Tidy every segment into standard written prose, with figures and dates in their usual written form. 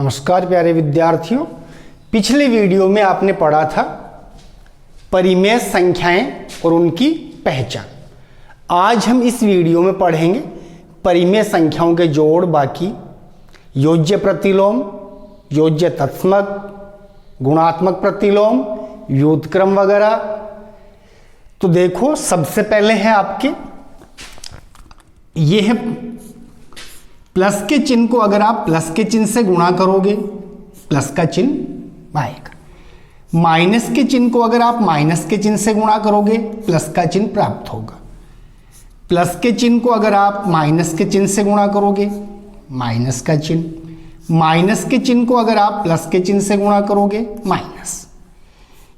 नमस्कार प्यारे विद्यार्थियों, पिछले वीडियो में आपने पढ़ा था परिमेय संख्याएं और उनकी पहचान। आज हम इस वीडियो में पढ़ेंगे परिमेय संख्याओं के जोड़ बाकी, योज्य प्रतिलोम, योज्य तत्समक, गुणात्मक प्रतिलोम, व्युत्क्रम वगैरह। तो देखो, सबसे पहले है आपके ये है प्लस के चिन्ह को अगर आप प्लस के चिन्ह से गुणा करोगे प्लस का चिन्ह आएगा। माइनस के चिन्ह को अगर आप माइनस के चिन्ह से गुणा करोगे प्लस का चिन्ह प्राप्त होगा। प्लस के चिन्ह को अगर आप माइनस के चिन्ह से गुणा करोगे माइनस का चिन्ह। माइनस के चिन्ह को अगर आप प्लस के चिन्ह से गुणा करोगे माइनस।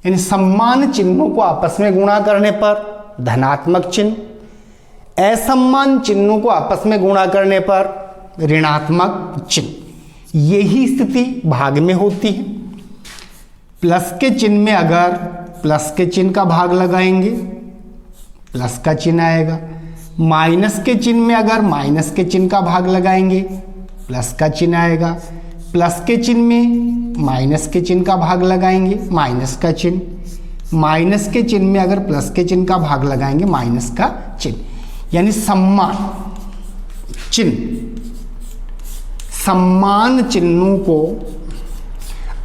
यानी समान चिन्हों को आपस में गुणा करने पर धनात्मक चिन्ह, असमान चिन्हों को आपस में गुणा करने पर ऋणात्मक चिन्ह। यही स्थिति भाग में होती है। प्लस के चिन्ह में अगर प्लस के चिन्ह का भाग लगाएंगे प्लस का चिन्ह आएगा। माइनस के चिन्ह में अगर माइनस के चिन्ह का भाग लगाएंगे प्लस का चिन्ह आएगा। प्लस के चिन्ह में माइनस के चिन्ह का भाग लगाएंगे माइनस का चिन्ह। माइनस के चिन्ह में अगर प्लस के चिन्ह का भाग लगाएंगे माइनस का चिन्ह। यानी समान चिन्ह, समान चिन्हों को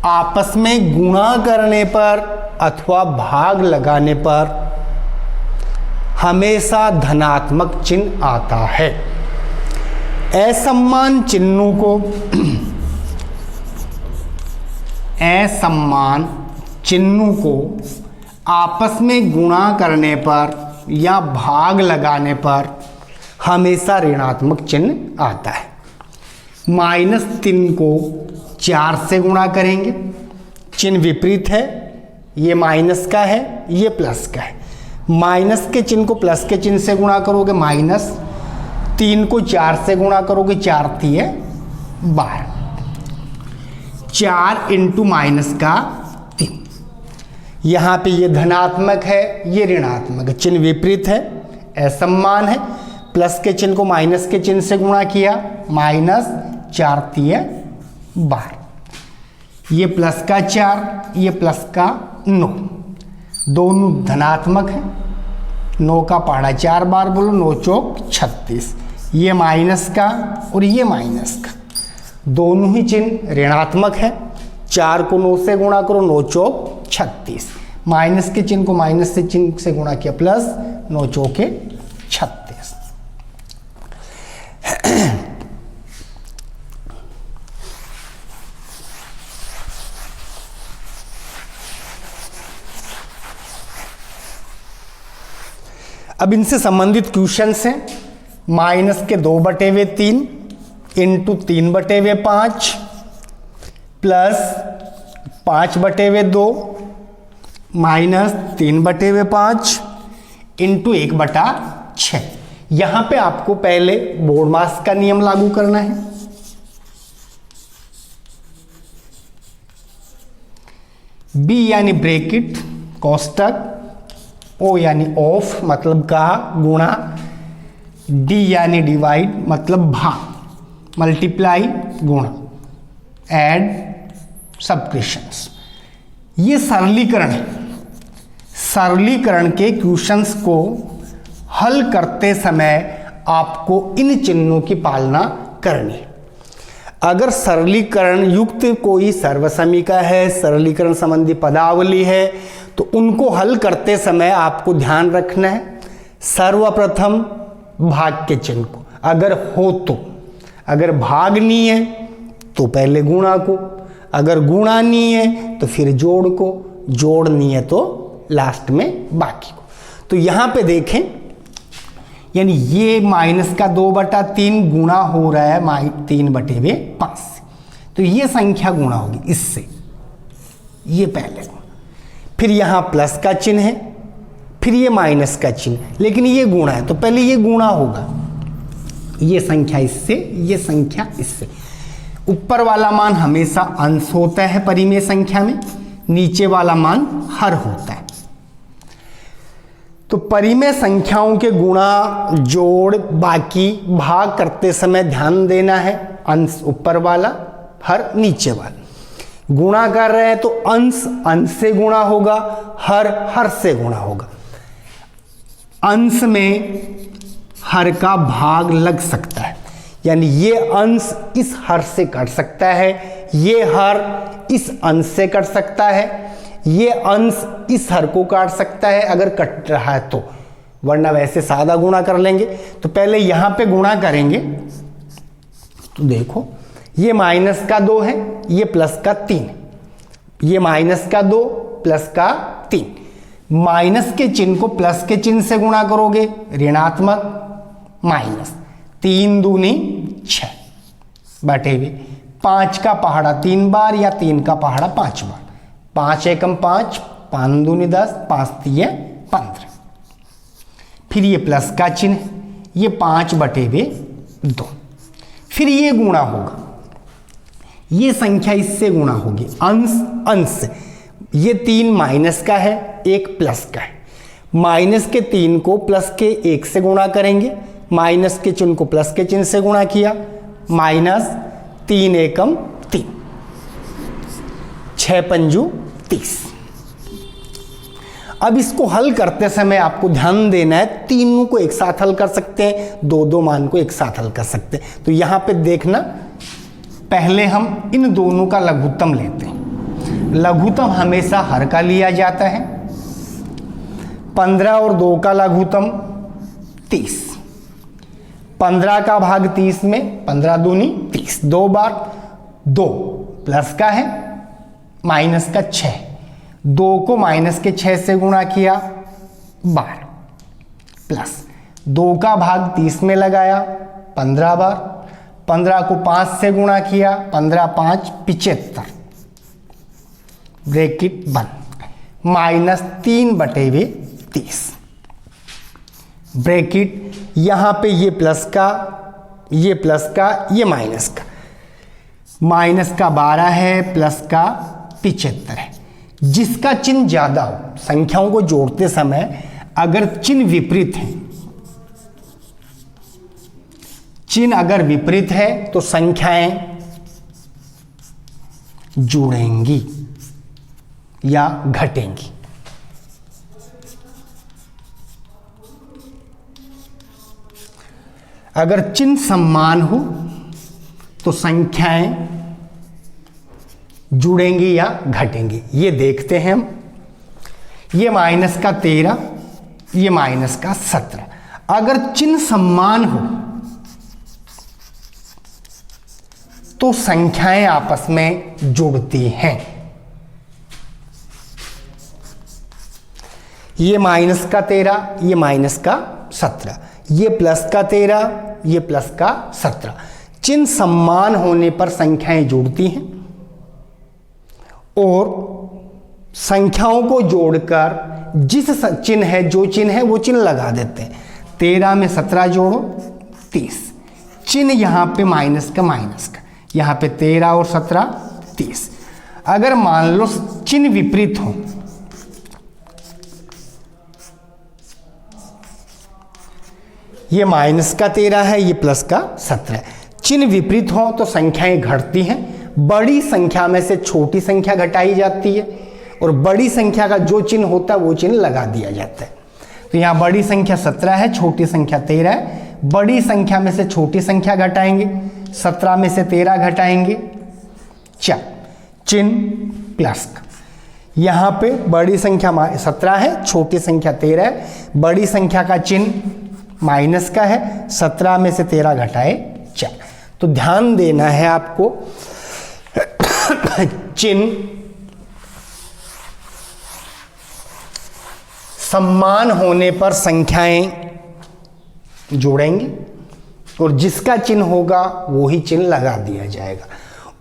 आपस में गुणा करने पर अथवा भाग लगाने पर हमेशा धनात्मक चिन्ह आता है। असमान चिन्हों को असमान चिन्हों को आपस में गुणा करने पर या भाग लगाने पर हमेशा ऋणात्मक चिन्ह आता है। -3 को 4 से गुणा करेंगे, चिन्ह विपरीत है, ये माइनस का है ये प्लस का है। माइनस के चिन्ह को प्लस के चिन्ह से गुणा करोगे -3 को 4 से गुणा करोगे 4 तिये 12। 4 × -3। यहाँ पे ये धनात्मक है ये ऋणात्मक है, चिन्ह विपरीत है, असमान है। प्लस के चिन्ह को माइनस के चिन्ह से गुणा किया -4 तिये 12। ये प्लस का 4 ये प्लस का 9, दोनों धनात्मक है। 9 का पहाड़ा 4 बार बोलो, 9 चौक 36। ये माइनस का और ये माइनस का, दोनों ही चिन्ह ऋणात्मक है। 4 को 9 से गुणा करो 9 चौक 36। माइनस के चिन्ह को माइनस से चिन्ह से गुणा किया प्लस 9 चौके 36। अब इनसे संबंधित क्वेश्चंस हैं। माइनस के 2/3 इंटू 3/5 प्लस 5/2 माइनस 3/5 इंटू 1/6। यहाँ पे आपको पहले बोर्डमास का नियम लागू करना है। बी यानी ब्रैकेट कोष्टक, ओ यानी ऑफ मतलब का गुणा, डी यानी डिवाइड मतलब भाग, मल्टीप्लाई गुणा, ऐड सबट्रैक्शंस। ये सरलीकरण है। सरलीकरण के क्वेश्चंस को हल करते समय आपको इन चिन्हों की पालना करनी है। अगर सरलीकरण युक्त कोई सर्वसमीका है, सरलीकरण संबंधी पदावली है, तो उनको हल करते समय आपको ध्यान रखना है सर्वप्रथम भाग के चिन्ह को अगर हो तो, अगर भाग नहीं है तो पहले गुणा को, अगर गुणा नहीं है तो फिर जोड़ को, जोड़ नहीं है तो लास्ट में बाकी को। तो यहाँ पे देखें, यानी ये माइनस का 2/3 गुणा हो रहा है 3/5 से, तो ये संख्या गुणा होगी इससे, ये पहले। फिर यहाँ प्लस का चिन्ह है, फिर ये माइनस का चिन्ह, लेकिन ये गुणा है तो पहले ये गुणा होगा, ये संख्या इससे ये संख्या इससे। ऊपर वाला मान हमेशा अंश होता है परिमेय संख्या में, नीचे वाला मान हर होता है। तो परिमेय संख्याओं के गुणा, जोड़, बाकी, भाग करते समय ध्यान देना है अंश ऊपर वाला, हर नीचे वाला। गुणा कर रहे हैं तो अंश अंश से गुणा होगा, हर हर से गुणा होगा। अंश में हर का भाग लग सकता है, यानी ये अंश इस हर से कट सकता है, ये हर इस अंश से कट सकता है, ये अंश इस हर को काट सकता है अगर कट रहा है तो, वरना वैसे सादा गुणा कर लेंगे। तो पहले यहां पे गुणा करेंगे तो देखो ये माइनस का 2 है, ये प्लस का 3, ये माइनस का 2 प्लस का 3। माइनस के चिन्ह को प्लस के चिन्ह से गुणा करोगे, ऋणात्मक माइनस, 3 दूनी 6 बटे हुए 5 का पहाड़ा 3 बार या 3 का पहाड़ा 5 बार, 5 एकम 5, 5 दूनी 10, 5 तिये 15। फिर ये प्लस का चिन्ह, ये 5 बटे हुए 2। फिर ये गुणा होगा, ये संख्या इससे गुणा होगी, अंश अंश से। ये 3 माइनस का है, 1 प्लस का है। माइनस के 3 को प्लस के 1 से गुणा करेंगे, माइनस के चिन्ह को प्लस के चिन्ह से गुणा किया, माइनस 3 एकम 3, 6 पंजू 30। अब इसको हल करते समय आपको ध्यान देना है, तीनों को एक साथ हल कर सकते हैं, दो दो मान को एक साथ हल कर सकते हैं। तो यहां पे देखना, पहले हम इन दोनों का लघुत्तम लेते हैं। लघुत्तम हमेशा हर का लिया जाता है। 15 और 2 का लघुत्तम 30, 15 का भाग 30 में 15 दूनी 30, 2 बार, 2 प्लस का है माइनस का 6, 2 को माइनस के 6 से गुणा किया 12, प्लस 2 का भाग 30 में लगाया 15 बार, 15 को 5 से गुणा किया, 15 5 75, ब्रैकेट बंद, माइनस 3 बटे हुए 30, ब्रैकेट। यहां पे ये प्लस का, ये प्लस का, ये माइनस का, माइनस का 12 है, प्लस का 75 है। जिसका चिन्ह ज्यादा हो, संख्याओं को जोड़ते समय अगर चिन्ह विपरीत है, चिन्ह अगर विपरीत है तो संख्याएं जुड़ेंगी या घटेंगी। अगर चिन्ह समान हो तो संख्याएं जुड़ेंगी या घटेंगी, ये देखते हैं हम। ये माइनस का 13, ये माइनस का 17। अगर चिन्ह समान हो तो संख्याएं आपस में जुड़ती हैं। ये माइनस का 13, ये माइनस का 17, ये प्लस का 13, ये प्लस का 17। चिन्ह समान होने पर संख्याएं जुड़ती हैं और संख्याओं को जोड़कर जिस चिन्ह है, जो चिन्ह है वो चिन्ह लगा देते हैं। 13 में 17 जोड़ो 30, चिन्ह यहां पे माइनस का, यहां पे 13 और 17 30। अगर मान लो चिन्ह विपरीत हो, ये माइनस का 13 है, ये प्लस का 17 है, चिन्ह विपरीत हो तो संख्याएं घटती हैं। बड़ी संख्या में से छोटी संख्या घटाई जाती है और बड़ी संख्या का जो चिन्ह होता है वो चिन्ह लगा दिया जाता है। तो यहाँ बड़ी संख्या 17 है, छोटी संख्या 13 है। बड़ी संख्या में से छोटी संख्या घटाएंगे, 17 में से 13 घटाएंगे, चिन्ह प्लस का। यहाँ पे बड़ी संख्या 17 है, छोटी संख्या 13 है, बड़ी संख्या का चिन्ह माइनस का है, 17 में से 13 घटाए 4। तो ध्यान देना है आपको, चिन्ह समान होने पर संख्याएं जोड़ेंगी और जिसका चिन्ह होगा वो ही चिन्ह लगा दिया जाएगा।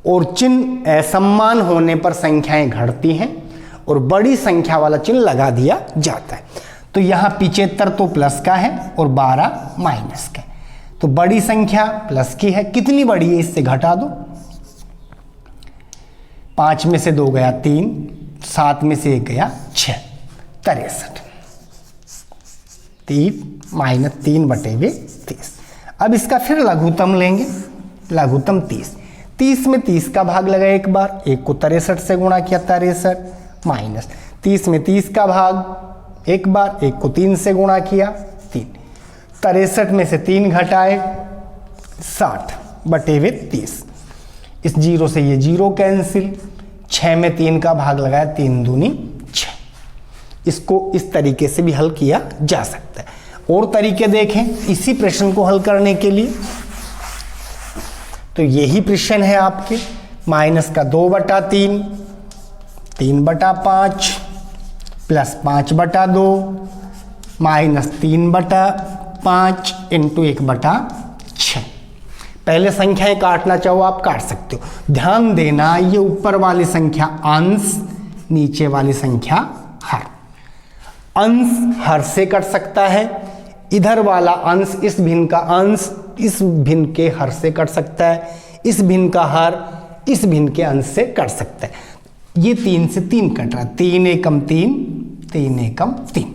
और चिन्ह असमान होने पर संख्याएं घटती हैं और बड़ी संख्या वाला चिन्ह लगा दिया जाता है। तो यहाँ 75 तो प्लस का है और 12 माइनस का है। तो बड़ी संख्या प्लस की है, कितनी बड़ी है इससे घटा दो, 5 में से 2 गया 3, 7 में से 1 गया 6, 63, 3 माइनस 3 बटे 30। अब इसका फिर लघुत्तम लेंगे, लघुत्तम 30। 30 में 30 का भाग लगाया एक बार, एक को 63 से गुणा किया 63, माइनस 30 में 30 का भाग एक बार, एक को 3 से गुणा किया 3, 63 में से 3 घटाए 60 बटे हुए 30, इस जीरो से ये जीरो कैंसिल, 6 में 3 का भाग लगाया 3 दूनी 6। इसको इस तरीके से भी हल किया जा सकता है। और तरीके देखें इसी प्रश्न को हल करने के लिए, तो यही प्रश्न है आपके, माइनस का 2/3, 3/5 प्लस 5/2 माइनस 3/5 इंटू 1/6। पहले संख्याएं काटना चाहो आप काट सकते हो। ध्यान देना ये ऊपर वाली संख्या अंश, नीचे वाली संख्या हर। अंश हर से कट सकता है, इधर वाला अंश इस भिन्न का अंश इस भिन्न के हर से कट सकता है, इस भिन्न का हर इस भिन्न के अंश से कट सकता है। ये 3 से 3 कट रहा है, 3 एकम 3, 3 एकम 3।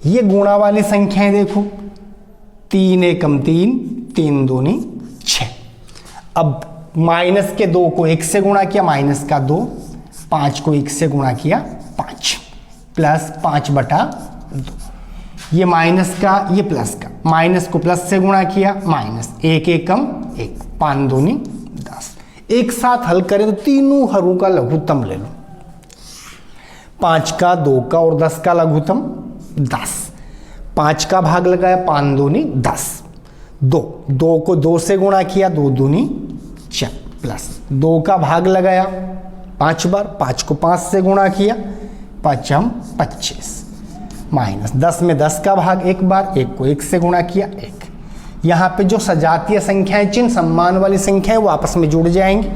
ये गुणा वाली संख्याएं देखो, 3 एकम 3, 3 दूनी 6। अब माइनस के 2 को 1 से गुणा किया, माइनस का 2, 5 को 1 से गुणा किया 5, प्लस 5/2। ये माइनस का ये प्लस का, माइनस को प्लस से गुणा किया, माइनस 1 एकम 1, 5 दूनी 10। एक साथ हल करें तो तीनों हरों का लघुत्तम ले लो, 5 का, 2 का और 10 का लघुत्तम 10। 5 का भाग लगाया, 5 दूनी 10, 2 को 2 से गुणा किया, 2 दूनी 4, प्लस 2 का भाग लगाया 5 बार, 5 को 5 से गुणा किया, 5 25, माइनस 10 में 10 का भाग एक बार, 1 को 1 से गुणा किया 1। यहाँ पे जो सजातीय संख्याएं चिन्ह सम्मान वाली संख्याएं वो आपस में जुड़ जाएंगी,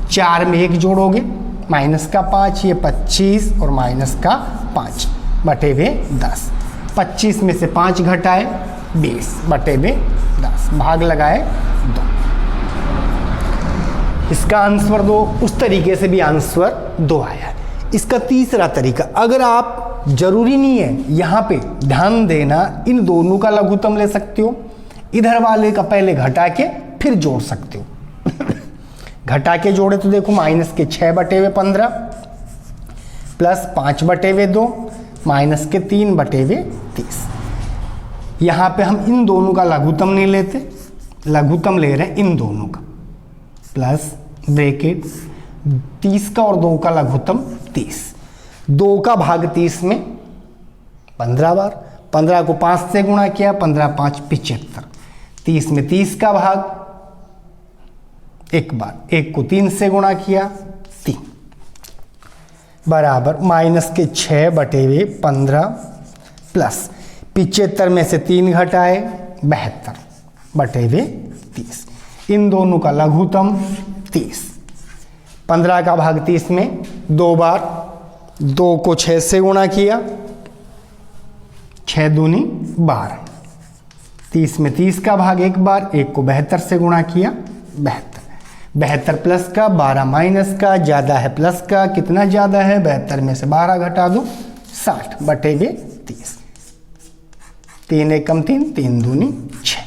4 में 1 जोड़ोगे, माइनस का 5, ये 25 और माइनस का 5 बटे हुए 10। 25 में से 5 घटाए 20 बटे हुए 10, भाग लगाए 2। इसका आंसर 2, उस तरीके से भी आंसर 2 आया है। इसका तीसरा तरीका, अगर आप, जरूरी नहीं है, यहां पे ध्यान देना, इन दोनों का लघुत्तम ले सकते हो, इधर वाले का पहले घटा के फिर जोड़ सकते हो। घटा के जोड़े तो देखो, माइनस के 6 बटे हुए 15 प्लस 5 बटे हुए 2 माइनस के 3 बटे हुए 30। यहां पे हम इन दोनों का लघुत्तम नहीं लेते, लघुत्तम ले रहे हैं इन दोनों का, प्लस ब्रैकेट 30 का और 2 का लघुत्तम 30। 2 का भाग 30 में 15 बार, 15 को 5 से गुणा किया, 15 5 75, 30 में 30 का भाग एक बार, 1 को 3 से गुणा किया 3, बराबर माइनस के 6 बटे हुए 15 प्लस 75 में से 3 घटाए 72 बटे हुए 30। इन दोनों का लघुत्तम 30। 15 का भाग 30 में 2 बार, 2 को 6 से गुणा किया, 6 दूनी 12, 30 में 30 का भाग एक बार, 1 को 72 से गुणा किया 72, 72 प्लस का 12 माइनस का, ज़्यादा है प्लस का, कितना ज़्यादा है, 72 में से 12 घटा दो 60 बटे हुए 30, 3 एकम 3, 3 दूनी 6।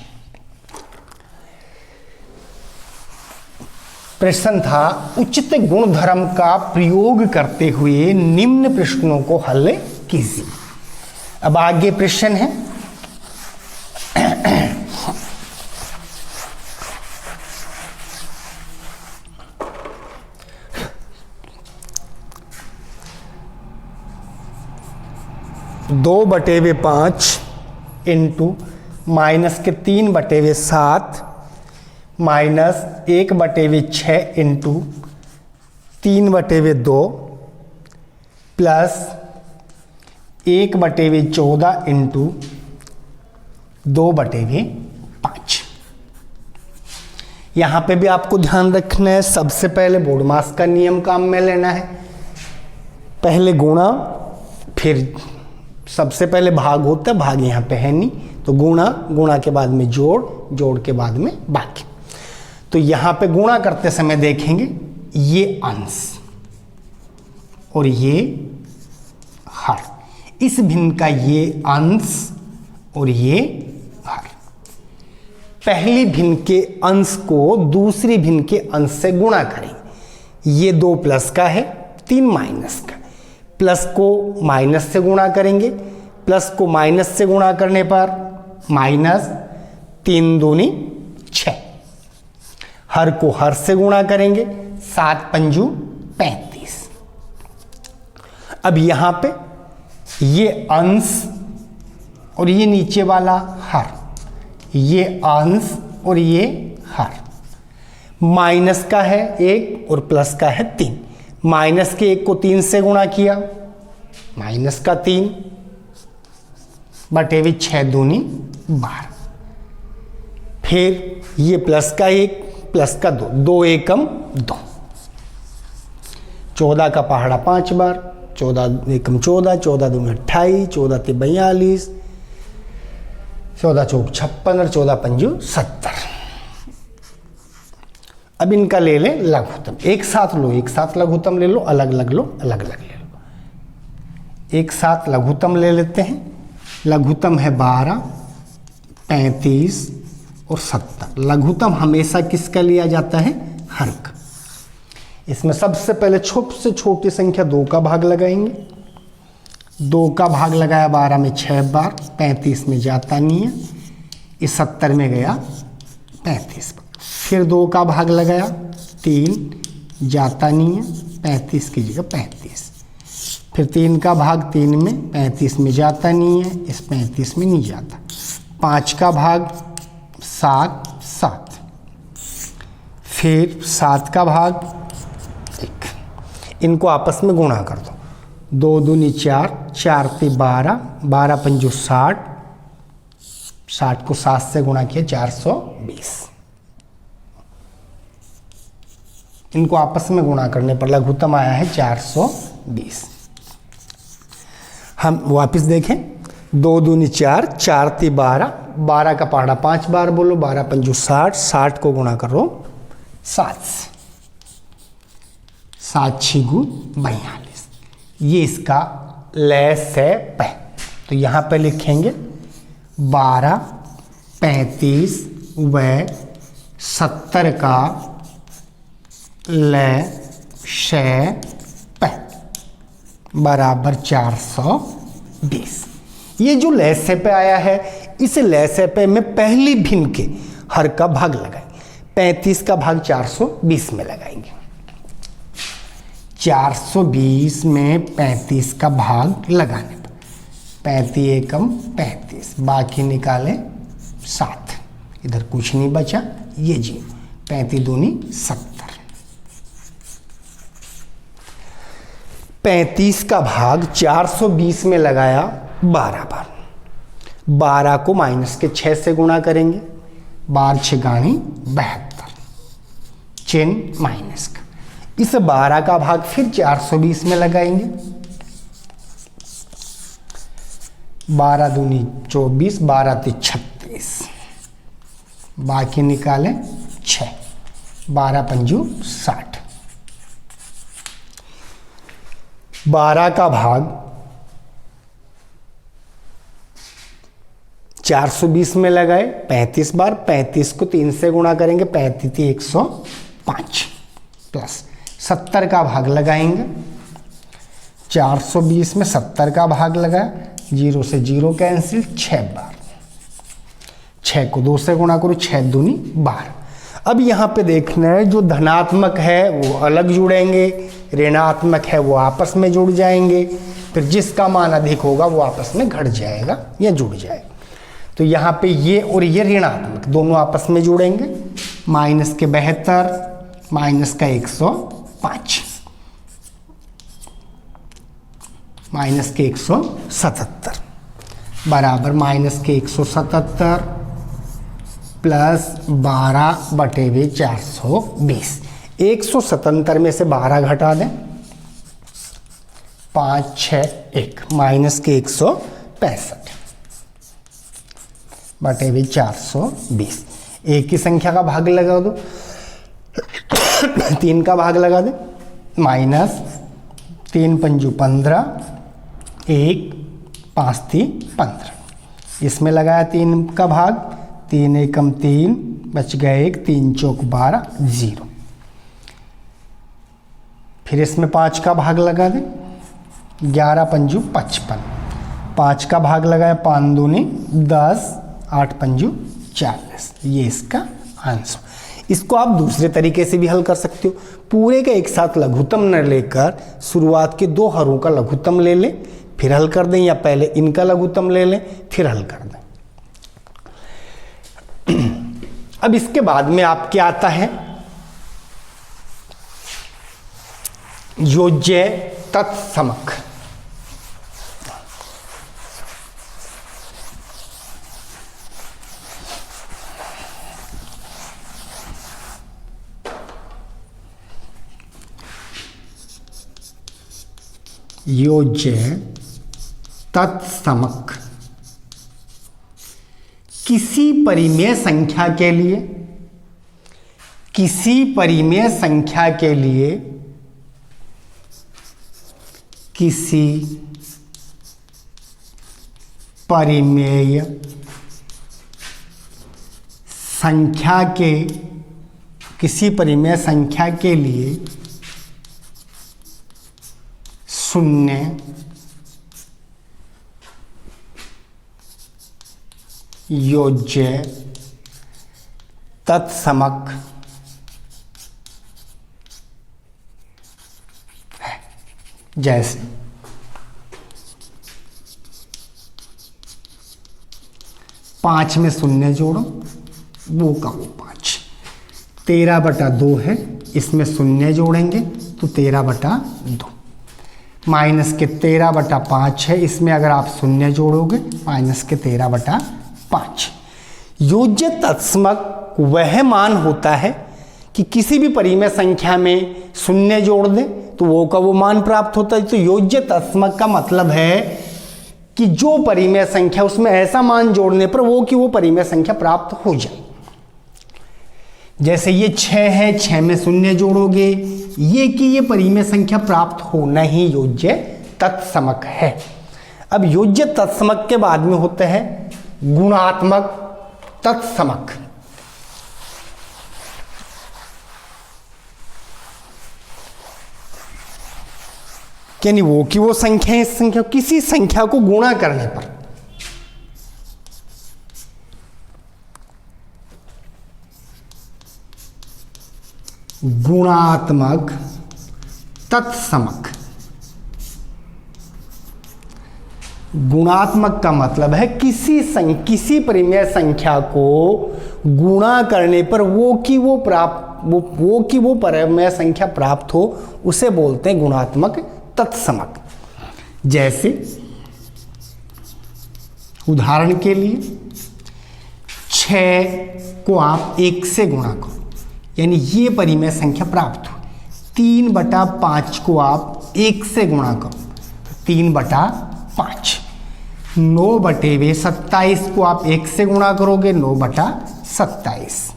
प्रश्न था उचित गुणधर्म का प्रयोग करते हुए निम्न प्रश्नों को हल कीजिए। अब आगे प्रश्न है, दो बटे हुए 5 इंटू माइनस के 3 बटे हुए 7 माइनस 1 बटे हुए 6 इंटू 3 बटे हुए 2 प्लस 1 बटे हुए 14 इंटू 2 बटे हुए 5। यहाँ पे भी आपको ध्यान रखना है, सबसे पहले बोर्ड मास का नियम काम में लेना है। पहले गुणा, फिर सबसे पहले भाग होता है, भाग यहाँ पे है नहीं, तो गुणा, गुणा के बाद में जोड़, जोड़ के बाद में बाकी। तो यहाँ पे गुणा करते समय देखेंगे ये अंश और ये हर, इस भिन्न का ये अंश और ये हर। पहली भिन्न के अंश को दूसरी भिन्न के अंश से गुणा करेंगे। ये 2 प्लस का है, 3 माइनस का। प्लस को माइनस से गुणा करेंगे, प्लस को माइनस से गुणा करने पर माइनस, 3 दूनी 6। हर को हर से गुणा करेंगे, 7 पंजू 35। अब यहां पे ये अंश और ये नीचे वाला हर, ये अंश और ये हर। माइनस का है 1 और प्लस का है 3। माइनस के 1 को 3 से गुणा किया, माइनस का 3 बटे 6 दूनी 12। फिर ये प्लस का 1 प्लस का 2, 2 एकम 2। 14 का पहाड़ा 5 बार, 14 एकम 14, 14 दूनी 28, 14 ते 42, 14 चौक 56 और 14 पंजू 70। अब इनका ले लें लघुत्तम। एक साथ लो, एक साथ लघुत्तम ले लो, अलग अलग लो, अलग अलग ले लो। एक साथ लघुत्तम ले लेते हैं। लघुत्तम है 12, 35 और 70। लघुत्तम हमेशा किसका लिया जाता है? हर का। इसमें सबसे पहले छोटी से छोटी संख्या 2 का भाग लगाएंगे। 2 का भाग लगाया 12 में 6 बार, 35 में जाता नहीं है, इस 70 में गया 35 बार। फिर 2 का भाग लगाया 3, जाता नहीं है, 35 की जगह 35। फिर 3 का भाग 3 में, 35 में जाता नहीं है, इस 35 में नहीं जाता। 5 का भाग 7, फिर 7 का भाग 1। इनको आपस में गुणा कर दो। 2 दूनी 4, 4 ते 12, 12 पंजू 60, 60 को 7 से गुणा किया 420। इनको आपस में गुणा करने पर लघुत्तम आया है 420। हम वापस देखें। 2 दूनी 4, 4 ते 12, 12 का पहाड़ा 5 बार बोलो, 12 पंजू 60, 60 को गुणा करो 7 से, 7 छिगु 42। ये इसका लैसेप है। तो यहाँ पे लिखेंगे 12, 35 व 70 का लैसेप बराबर 420। ये जो लैसेप आया है, इस लैसेप में पहली भिन्न के हर का भाग लगाएंगे। 35 का भाग 420 में लगाएंगे। 420 में 35 का भाग लगाने पर 35 एकम 35, बाकी निकालें 7। इधर कुछ नहीं बचा, ये जी 35 दूनी 70। 35 का भाग 420 में लगाया 12 बार। 12 को माइनस के 6 से गुणा करेंगे, 12 6 गाणी 72, चिन्ह माइनस का। इस 12 का भाग फिर 420 में लगाएंगे। 12 दूनी 24, 12 ते 36, बाकी निकालें 6, 12 पंजू 60। 12 का भाग 420 में लगाए 35 बार, 35 को 3 से गुणा करेंगे, 35 105 प्लस 70 का भाग लगाएंगे। 420 में 70 का भाग लगाया, 0 से 0 कैंसिल, 6 बार। 6 को 2 से गुणा करो, 6 दूनी 12। अब यहाँ पे देखना है, जो धनात्मक है वो अलग जुड़ेंगे, ऋणात्मक है वो आपस में जुड़ जाएंगे। फिर जिसका मान अधिक होगा वो आपस में घट जाएगा या जुड़ जाएगा। तो यहाँ पे ये और ये ऋणात्मक दोनों आपस में जुड़ेंगे। माइनस के 72, माइनस का 105, माइनस के 177 बराबर माइनस के 177 प्लस 12 बटे हुए 420। 177 में से 12 घटा दें, 5 6 1, माइनस के 165 बटे हुए 420। एक की संख्या का भाग लगा दो, 3 का भाग लगा दे, माइनस 3 पंजू 15, 1 5 3 15। इसमें लगाया 3 का भाग, 3 एकम 3, बच गए 1, 3 चौक 12, 0। फिर इसमें 5 का भाग लगा दें, 11 पंजू 55, 5 का भाग लगाया, 5 दूनी 10, 8 पंजू 40। ये इसका आंसर। इसको आप दूसरे तरीके से भी हल कर सकते हो। पूरे का एक साथ लघुत्तम न लेकर शुरुआत के 2 हरों का लघुत्तम ले लें फिर हल कर दें, या पहले इनका लघुत्तम ले लें फिर हल कर दें। अब इसके बाद में आपके आता है योज्य तत्समक। योज्य तत्समक किसी परिमेय संख्या के लिए, किसी परिमेय संख्या के लिए, किसी परिमेय संख्या के, किसी परिमेय संख्या के लिए 0 योज्य तत्समक है। जैसे 5 में 0 जोड़ो, वो का वो 5, 13/2 है, इसमें 0 जोड़ेंगे तो 13/2, माइनस के 13/5 है, इसमें अगर आप 0 जोड़ोगे माइनस के 13/5। योज्य तत्समक वह मान होता है कि किसी भी परिमेय संख्या में 0 जोड़ दें तो वो का वो मान प्राप्त होता है। तो योज्य तत्समक का मतलब है कि जो परिमेय संख्या उसमें ऐसा मान जोड़ने पर वो की वो परिमेय संख्या प्राप्त हो जाए। जैसे ये 6 है, 6 में 0 जोड़ोगे, ये कि ये परिमेय संख्या प्राप्त होना ही योज्य तत्समक है। अब योज्य तत्समक के बाद में होते हैं गुणात्मक तत्समक। यानी वो कि वो संख्या इस संख्या, किसी संख्या को गुणा करने पर गुणात्मक तत्समक। गुणात्मक का मतलब है किसी परिमेय संख्या को गुणा करने पर वो की वो परिमेय संख्या प्राप्त हो, उसे बोलते हैं गुणात्मक तत्समक। जैसे उदाहरण के लिए 6 को आप 1 से गुणा करो, यानी ये परिमेय संख्या प्राप्त हो। 3/5 को आप 1 से गुणा करो, 3/5। 9/27 को आप 1 से गुणा करोगे, 9/27।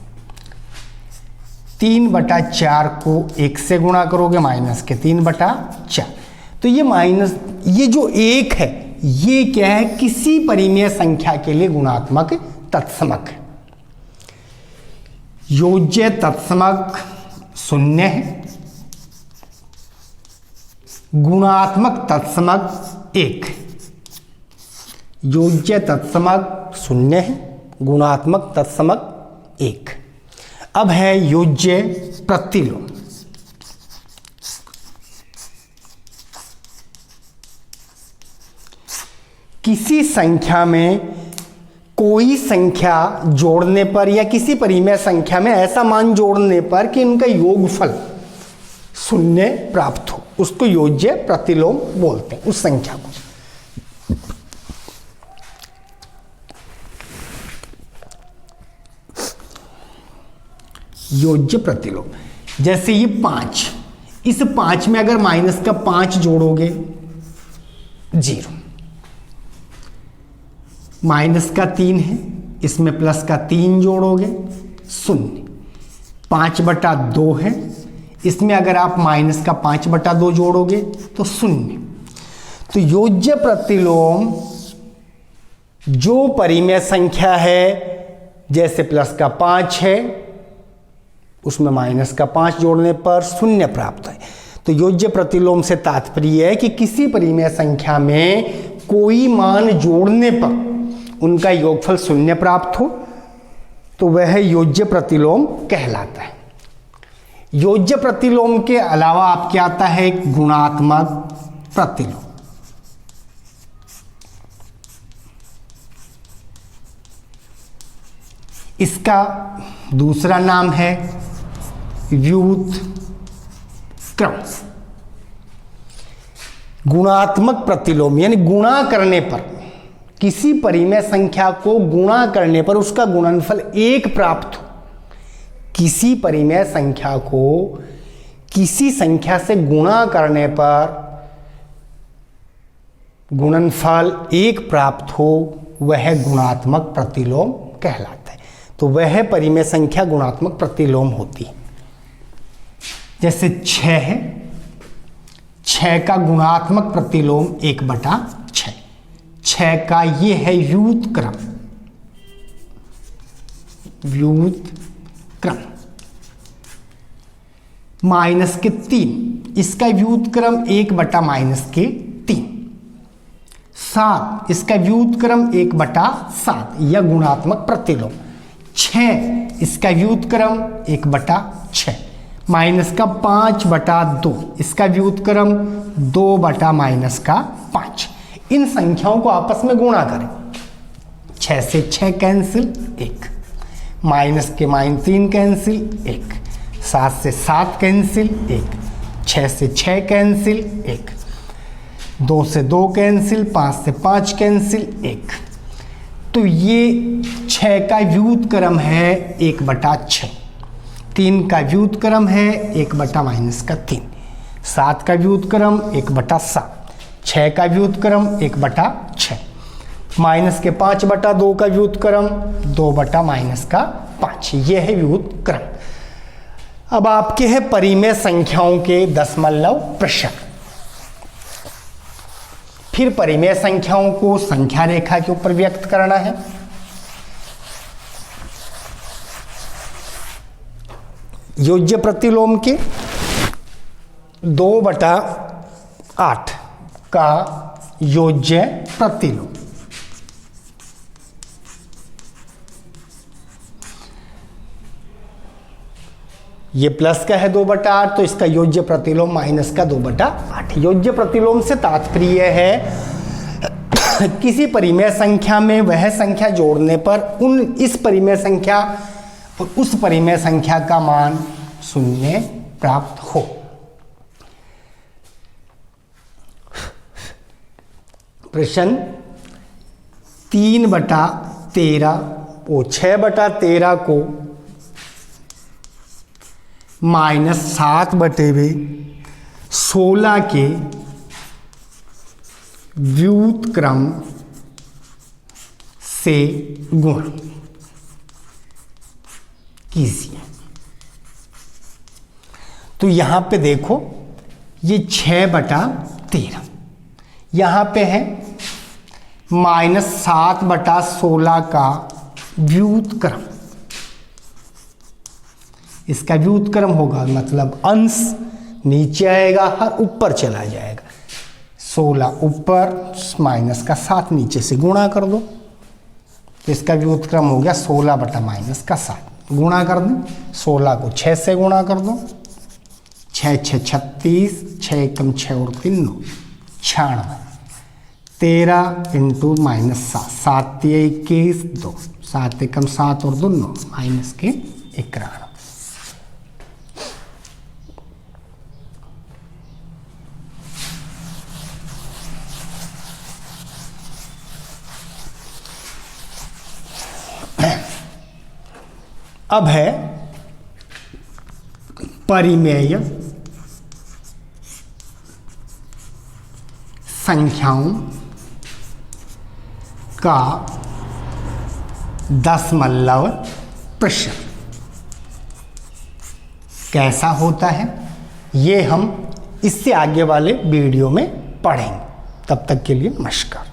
3/4 को 1 से गुणा करोगे, माइनस के 3/4। तो ये जो 1 है, ये क्या है? किसी परिमेय संख्या के लिए गुणात्मक तत्समक है। योज्य तत्समक 0 है, गुणात्मक तत्समक 1। योज्य तत्समक 0 है, गुणात्मक तत्समक 1। अब है योज्य प्रतिलोम। किसी संख्या में कोई संख्या जोड़ने पर या किसी परिमेय संख्या में ऐसा मान जोड़ने पर कि उनका योगफल 0 प्राप्त हो, उसको योज्य प्रतिलोम बोलते हैं, उस संख्या को। योज्य प्रतिलोम। जैसे ये 5, इस 5 में अगर माइनस का 5 जोड़ोगे 0, माइनस का 3 है, इसमें प्लस का 3 जोड़ोगे 0। 5/2 है, इसमें अगर आप माइनस का 5/2 जोड़ोगे तो 0। तो योज्य प्रतिलोम जो परिमेय संख्या है जैसे प्लस का 5 है, उसमें माइनस का 5 जोड़ने पर 0 प्राप्त है। तो योज्य प्रतिलोम से तात्पर्य है कि किसी परिमेय संख्या में कोई मान जोड़ने पर उनका योगफल 0 प्राप्त हो तो वह योज्य प्रतिलोम कहलाता है। योज्य प्रतिलोम के अलावा आपके आता है एक गुणात्मक प्रतिलोम। इसका दूसरा नाम है व्युत्क्रम। गुणात्मक प्रतिलोम यानी गुणा करने पर, किसी परिमेय संख्या को गुणा करने पर उसका गुणनफल 1 प्राप्त हो। किसी परिमेय संख्या को किसी संख्या से गुणा करने पर गुणनफल 1 प्राप्त हो, वह गुणात्मक प्रतिलोम कहलाता है। तो वह परिमेय संख्या गुणात्मक प्रतिलोम होती है। जैसे 6 है, 6 का गुणात्मक प्रतिलोम 1/6। 6 का ये है व्युत्क्रम। माइनस के 3, इसका व्युत्क्रम 1/-3। 7, इसका व्युत्क्रम 1/7, यह गुणात्मक प्रतिलोम। 6, इसका व्युत्क्रम 1/6। माइनस का 5/2, इसका व्युत्क्रम 2/-5। इन संख्याओं को आपस में गुणा करें। 6 से 6 कैंसिल 1, माइनस के -3 कैंसिल 1, 7 से 7 कैंसिल 1, 6 से 6 कैंसिल 1, 2 से 2 कैंसिल, 5 से 5 कैंसिल 1। तो ये 6 का व्युत्क्रम है 1/6। 3 का व्युत्क्रम है 1/-3। 7 का व्युत्क्रम 1/7। 6 का व्युत्क्रम 1/6। माइनस के 5/2 का व्युत्क्रम 2/-5। यह है व्युत्क्रम। अब आपके हैं परिमेय संख्याओं के दशमलव प्रश्न। फिर परिमेय संख्याओं को संख्या रेखा के ऊपर व्यक्त करना है। योज्य प्रतिलोम के 2/8 का योज्य प्रतिलोम। ये प्लस का है 2/8, तो इसका योज्य प्रतिलोम माइनस का 2/8। योज्य प्रतिलोम से तात्पर्य है किसी परिमेय संख्या में वह संख्या जोड़ने पर इस परिमेय संख्या और उस परिमेय संख्या का मान 0 प्राप्त हो। प्रश्न 3/13 और 6/13 को -7/16 के व्युत्क्रम से गुण कीजिए। तो यहां पे देखो, ये 6/13 यहां पे है -7/16 का व्युत्क्रम। इसका व्युत्क्रम होगा मतलब अंश नीचे आएगा, हर ऊपर चला जाएगा। 16 ऊपर माइनस का 7 नीचे से गुणा कर दो, तो इसका व्युत्क्रम हो गया 16/-7। गुणा कर दो, 16 को 6 से गुणा कर दो, 6 6 36, 6 एकम 6 और 3 9, 96। 13 × -7, 7 21 2, 7 एकम 7 और 2 9, माइनस के 91। अब है परिमेय संख्याओं का दशमलव प्रश्न। कैसा होता है ये हम इससे आगे वाले वीडियो में पढ़ेंगे। तब तक के लिए नमस्कार।